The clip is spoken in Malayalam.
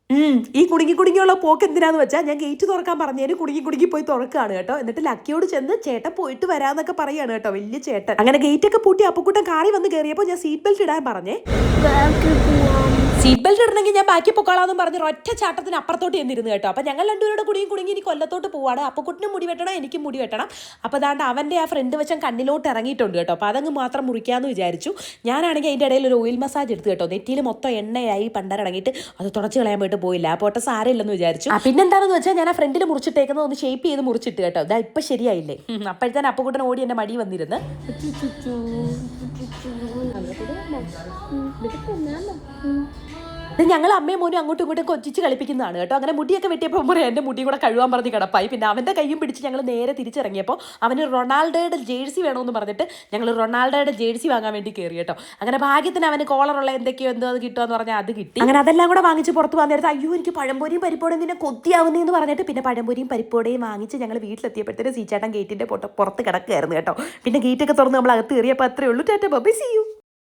ഈ കുടുങ്ങിയുള്ള പോക്ക് എന്തിനാന്ന് വെച്ചാൽ ഞാൻ ഗേറ്റ് തുറക്കാൻ പറഞ്ഞതിന് കുടുങ്ങി പോയി തുറക്കുകയാണ് കേട്ടോ. എന്നിട്ട് ലക്കിയോട് ചെന്ന് ചേട്ടൻ പോയിട്ട് വരാന്നൊക്കെ പറയാണ് കേട്ടോ, വലിയ ചേട്ടൻ. അങ്ങനെ ഗേറ്റ് ഒക്കെ പൂട്ടി അപ്പുക്കുട്ടൻ കാറി വന്ന് കയറിയപ്പോൾ ഞാൻ സീറ്റ് ബെൽറ്റ് ഇടാൻ പറഞ്ഞേ. സീറ്റ് ബെൽറ്റ് ഇടണമെങ്കിൽ ഞാൻ ബാക്കി പൊക്കാളാന്നും പറഞ്ഞ് ഒറ്റ ചാട്ടത്തിന് അപ്പുറത്തോട്ട് ചെന്നിരുന്നു കേട്ടോ. അപ്പം ഞങ്ങൾ രണ്ടുപേരുടെ കുടുങ്ങി ഇനി കൊല്ലത്തോട്ട് പോവാണ്. അപ്പുക്കുട്ടനും മുടി വെട്ടണം, എനിക്കും മുടി വെട്ടണം. അപ്പോൾ അതാണ്ട് അവൻ്റെ ആ ഫ്രണ്ട് വെച്ചാൽ കണ്ണിലോട്ട് ഇറങ്ങിയിട്ടുണ്ട് കേട്ടോ. അപ്പോൾ അതങ്ങ് മാത്രം മുറിക്കാമെന്ന് വിചാരിച്ചു. ഞാനാണെങ്കിൽ അതിൻ്റെ ഇടയിൽ ഒരു ഓയിൽ മസാജ് എടുത്തു കേട്ടോ. നെറ്റിയിൽ മൊത്തം എണ്ണയായി പണ്ടരടങ്ങിയിട്ട് അത് തുടച്ച് കളയാൻ പോയിട്ട് പോയില്ല. പോട്ടെ സാരമില്ലെന്ന് വിചാരിച്ചു. പിന്നെന്താണെന്ന് വെച്ചാൽ ഞാൻ ആ ഫ്രണ്ടിൽ മുറിച്ചിട്ടേക്കുന്നത് ഒന്ന് ഷേപ്പ് ചെയ്ത് മുറിച്ചിട്ട് കേട്ടോ. ഇതാ ഇപ്പം ശരിയായില്ലേ. അപ്പോഴത്തേന് അപ്പുക്കുട്ടൻ ഓടി എൻ്റെ മടി വന്നിരുന്ന്. ഇത് ഞങ്ങൾ അമ്മയും മോനും അങ്ങോട്ടും ഇങ്ങോട്ടും കൊച്ചിച്ച് കളിപ്പിക്കുന്നതാണ് കേട്ടോ. അങ്ങനെ മുടിയൊക്കെ വെട്ടിയപ്പോൾ പറയാം എൻ്റെ മുടി കൂടെ കഴുകാൻ പറഞ്ഞ് കിടപ്പായി. പിന്നെ അവൻ്റെ കയ്യും പിടിച്ച് ഞങ്ങൾ നേരെ തിരിച്ചിറങ്ങിയപ്പോൾ അവന് റൊണാൾഡോയുടെ ജേഴ്സി വേണമെന്ന് പറഞ്ഞിട്ട് ഞങ്ങൾ റൊണാൾഡോയുടെ ജേഴ്സി വാങ്ങാൻ വേണ്ടി കയറി കേട്ടോ. അങ്ങനെ ഭാഗ്യത്തിന് അവന് കോളറുള്ള എന്തൊക്കെയോ എന്തോ അത് കിട്ടുമെന്ന് പറഞ്ഞാൽ അത് കിട്ടി. അങ്ങനെ അതെല്ലാം കൂടെ വാങ്ങിച്ച് പുറത്ത് വന്നിട്ട് അയ്യോ എനിക്ക് പഴംപൊരിയും പരിപ്പോടെയും നിന്നെ കൊത്തിയാവുന്നതെന്ന് പറഞ്ഞിട്ട് പിന്നെ പഴംപൊരിയും പരിപ്പോടെയും വാങ്ങിച്ച് ഞങ്ങൾ വീട്ടിലെത്തിയപ്പോഴത്തേന് സീച്ചേട്ടൻ ഗേറ്റിൻ്റെ പുറത്ത് കിടക്കുകയായിരുന്നു കേട്ടോ. പിന്നെ ഗേറ്റൊക്കെ തുറന്ന് നമ്മൾ അകത്ത് കയറിയപ്പോൾ അത്രേ ഉള്ളൂ. Tata bye, see U.